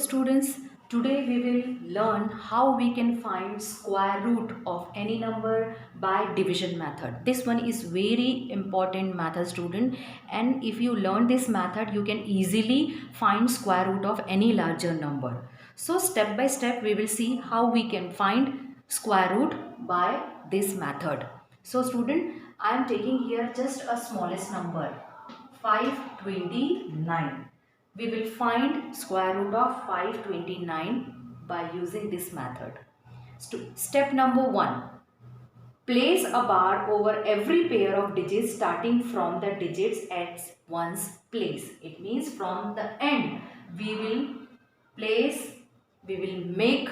students, today we will learn how we can find square root of any number by division method. This one is very important method student, and if you learn this method you can easily find square root of any larger number. So step by step we will see how we can find square root by this method. So student, I am taking here just a smallest number 529. We will find square root of 529 by using this method. Step number 1. Place a bar over every pair of digits starting from the digits at one's place. It means from the end we will place, we will make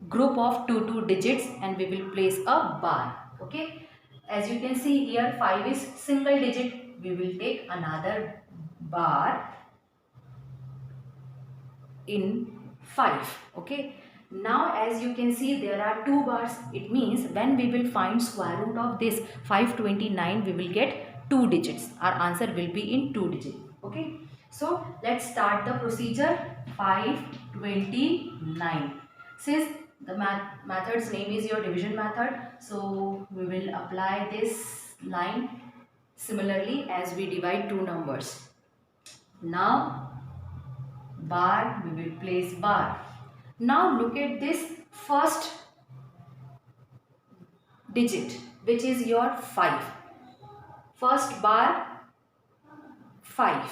group of two digits and we will place a bar. Okay. As you can see here 5 is single digit. We will take another bar in 5. Okay, now as you can see there are two bars. It means when we will find square root of this 529 we will get two digits. Our answer will be in two digits. Okay, so let's start the procedure. 529, since the method's name is your division method, so we will apply this line similarly as we divide two numbers. Now bar, we will place bar. Now look at this first digit which is your 5. First bar 5.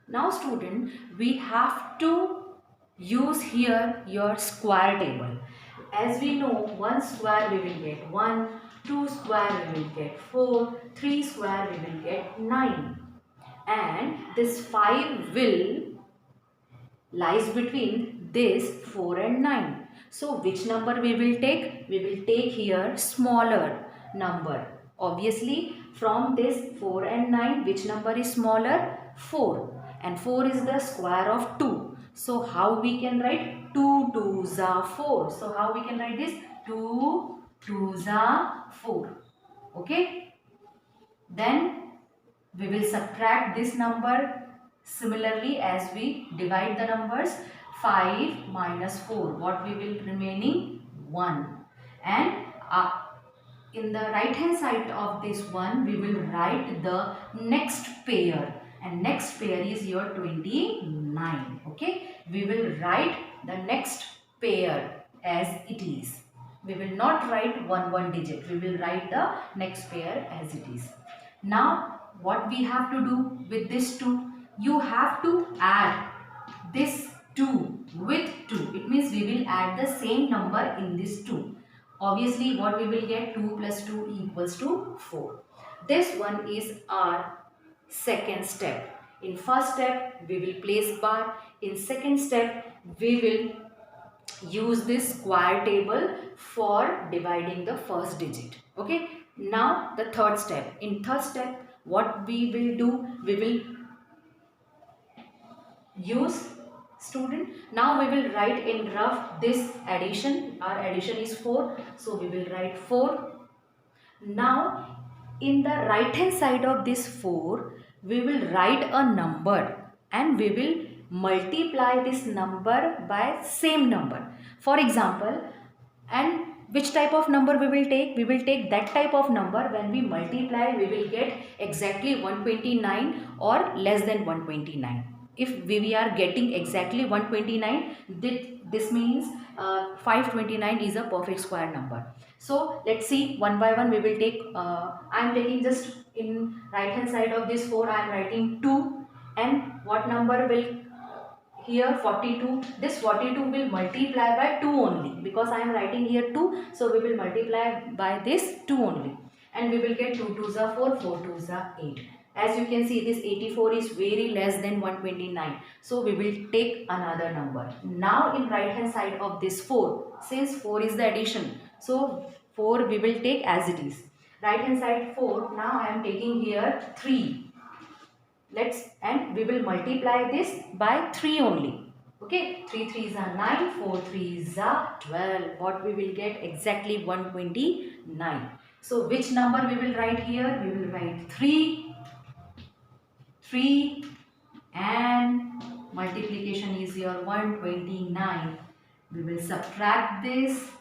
Now student, we have to use here your square table. As we know, 1 square we will get 1, 2 square we will get 4, 3 square we will get 9. And this 5 will lies between this 4 and 9. So which number we will take? We will take here smaller number. Obviously from this 4 and 9 which number is smaller? 4. And 4 is the square of 2. So how we can write? 2 2s are 4. So how we can write this? 2 2s are 4. Okay. Then we will subtract this number. Similarly, as we divide the numbers, 5 minus 4, what we will remaining? 1. And in the right hand side of this one, we will write the next pair. And next pair is your 29. Okay, we will write the next pair as it is. We will not write one digit. We will write the next pair as it is. Now, what we have to do with this 2? You have to add this 2 with 2. It means we will add the same number in this 2. Obviously, what we will get? 2 plus 2 equals to 4. This one is our second step. In first step, we will place bar. In second step, we will use this square table for dividing the first digit. Okay. Now, the third step. In third step, what we will do? We will use student. Now we will write in rough this addition. Our addition is 4. So we will write 4. Now in the right hand side of this 4, we will write a number and we will multiply this number by same number. For example, and which type of number we will take? We will take that type of number when we multiply we will get exactly 129 or less than 129. If we are getting exactly 129, this means 529 is a perfect square number. So let's see one by one. We will take, I am taking just in right hand side of this 4, I am writing 2, and what number will here? 42. This 42 will multiply by 2 only, because I am writing here 2. So we will multiply by this 2 only, and we will get 2 2s are 4, 4 2s are 8. As you can see, this 84 is very less than 129. So we will take another number. Now in right hand side of this 4, since 4 is the addition, so 4 we will take as it is. Right hand side 4, now I am taking here 3. And we will multiply this by 3 only. Okay, 3 3s are 9, 4 3s are 12. What we will get? Exactly 129. So which number we will write here? We will write 3 and multiplication is your 129. We will subtract this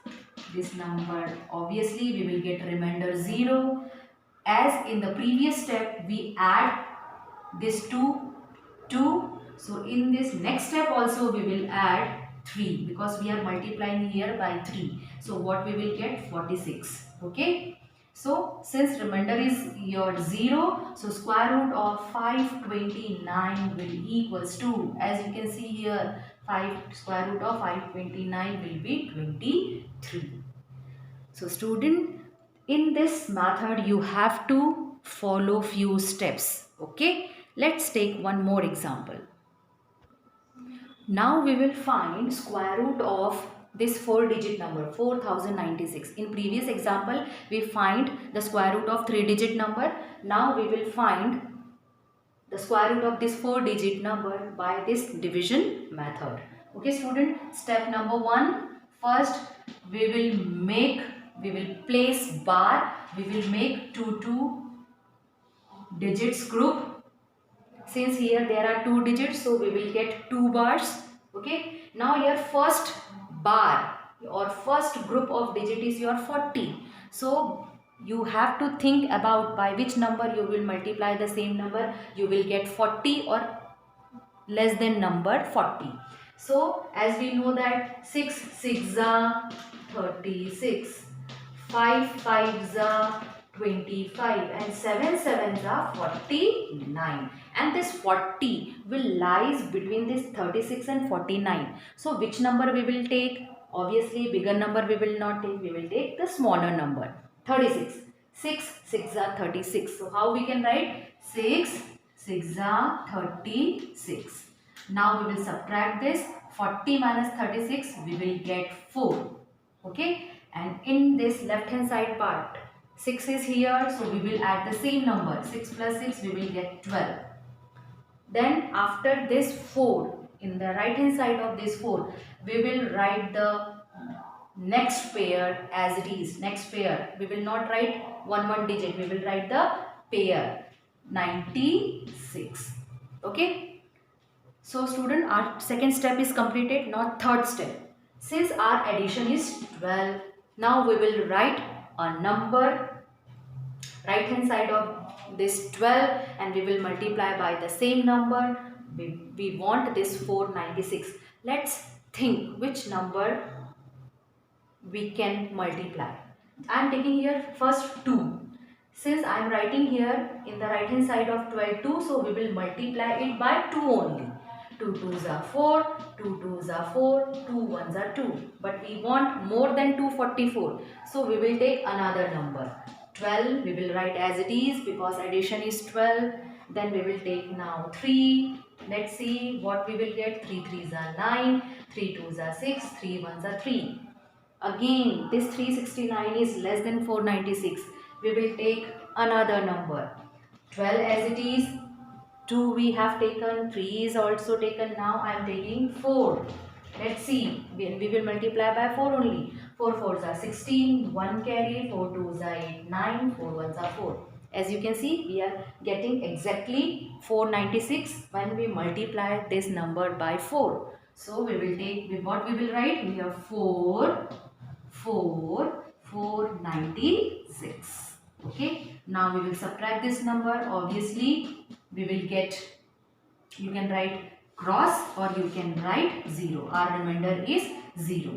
number. Obviously we will get remainder 0. As in the previous step we add this 2. So in this next step also we will add 3 because we are multiplying here by 3. So what we will get? 46. Okay. So since remainder is your 0, so square root of 529 will equals to, as you can see here, square root of 529 will be 23. So student, in this method you have to follow few steps. Okay. Let's take one more example. Now we will find square root of this 4-digit number 4096. In previous example we find the square root of 3-digit number. Now we will find the square root of this 4-digit number by this division method. Okay student, step number 1. First we will place bar. We will make two digits group. Since here there are 2 digits, so we will get 2 bars. Okay. Now your first bar or first group of digit is your 40. So you have to think about by which number you will multiply the same number. You will get 40 or less than number 40. So as we know that 6 6 are 36, 5 5 are 25 and 7 7 are 49, and this 40 will lies between this 36 and 49. So which number we will take? Obviously bigger number we will not take, we will take the smaller number. 36, 6 6 are 36. So how we can write? 6 6 are 36. Now we will subtract this. 40 minus 36 we will get 4. Okay, and in this left hand side part 6 is here, so we will add the same number. 6 plus 6 we will get 12. Then after this 4, in the right hand side of this 4, we will write the next pair as it is. Next pair, we will not write one digit, we will write the pair 96. Okay. So student, our second step is completed. Now third step. Since our addition is 12, now we will write a number right hand side of this 12 and we will multiply by the same number. We want this 496. Let's think which number we can multiply. I am taking here first 2. Since I am writing here in the right hand side of 12 2, so we will multiply it by 2 only. 2 2s are 4, 2 2s are 4, 2 1s are 2. But we want more than 244. So we will take another number. 12 we will write as it is because addition is 12. Then we will take now 3. Let's see what we will get. 3 3s are 9, 3 2s are 6, 3 1s are 3. Again this 369 is less than 496. We will take another number. 12 as it is. 2 we have taken, 3 is also taken. Now I am taking 4. Let's see, we will multiply by 4 only. 4 4s are 16, 1 carry, 4 2s are 8, 9, 4 1s are 4. As you can see, we are getting exactly 496 when we multiply this number by 4. So we will take, what we will write? We have 496. Okay. Now we will subtract this number. Obviously, we will get, you can write cross or you can write 0. Our remainder is 0.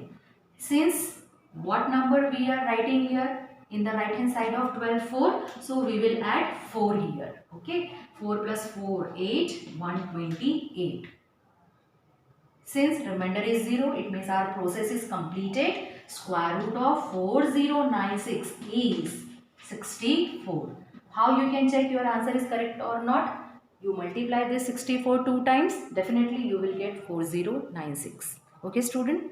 Since what number we are writing here in the right hand side of 12 4, so we will add 4 here. Okay, 4 plus 4 8, 128. Since remainder is 0, it means our process is completed. Square root of 4096 is 64. How you can check your answer is correct or not? You multiply this 64 2 times, definitely you will get 4096. Okay student?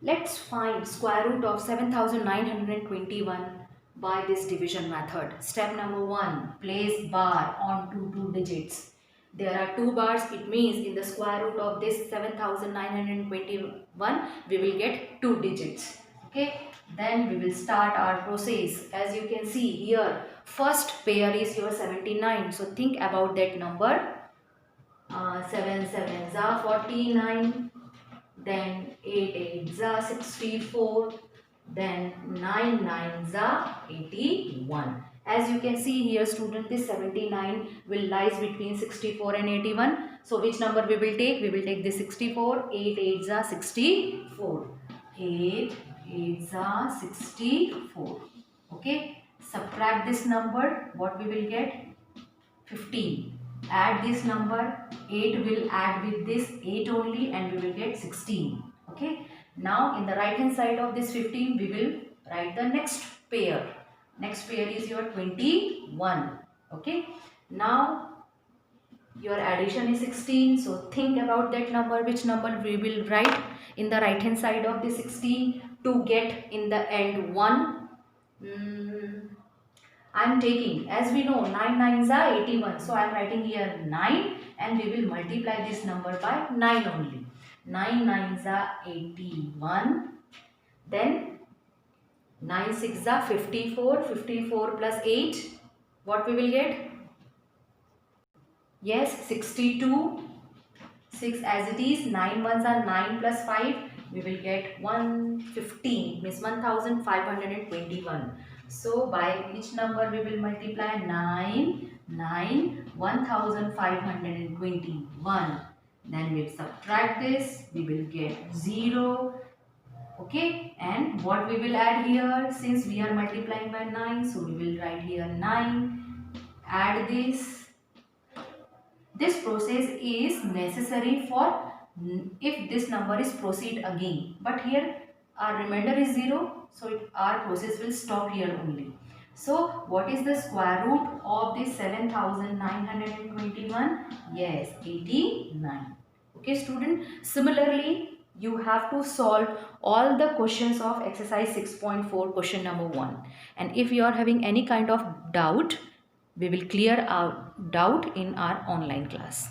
Let's find square root of 7921 by this division method. Step number 1, place bar on two digits. There are 2 bars, it means in the square root of this 7921 we will get 2 digits. Okay, then we will start our process. As you can see here, first pair is your 79. So think about that number. 7 sevens are 49, then 8 eights are 64, then 9 nines are 81. As you can see here, student, this 79 will lies between 64 and 81. So which number we will take? We will take this 64. 8 eights are 64. 8 eights are 64. Okay. Subtract this number. What we will get? 15. Add this number. 8 will add with this 8 only, and we will get 16. Okay. Now in the right hand side of this 15, we will write the next pair. Next pair is your 21. Okay. Now your addition is 16. So think about that number. Which number we will write in the right hand side of the 16 to get in the end 1. I am taking, as we know, 9 nines are 81. So I am writing here 9, and we will multiply this number by 9 only. 9 nines are 81. Then 9 six are 54. 54 plus 8. What we will get? Yes, 62. 6 as it is. 9 ones are 9 plus 5. We will get 115. Means 1521. So by which number we will multiply? 9, 1521. Then we subtract this. We will get 0. Okay. And what we will add here? Since we are multiplying by 9. So we will write here 9. Add this. This process is necessary for if this number is proceed again. But here our remainder is 0. So our process will stop here only. So what is the square root of this 7921? Yes, 89. Okay, student. Similarly, you have to solve all the questions of exercise 6.4 question number 1. And if you are having any kind of doubt, we will clear our doubt in our online class.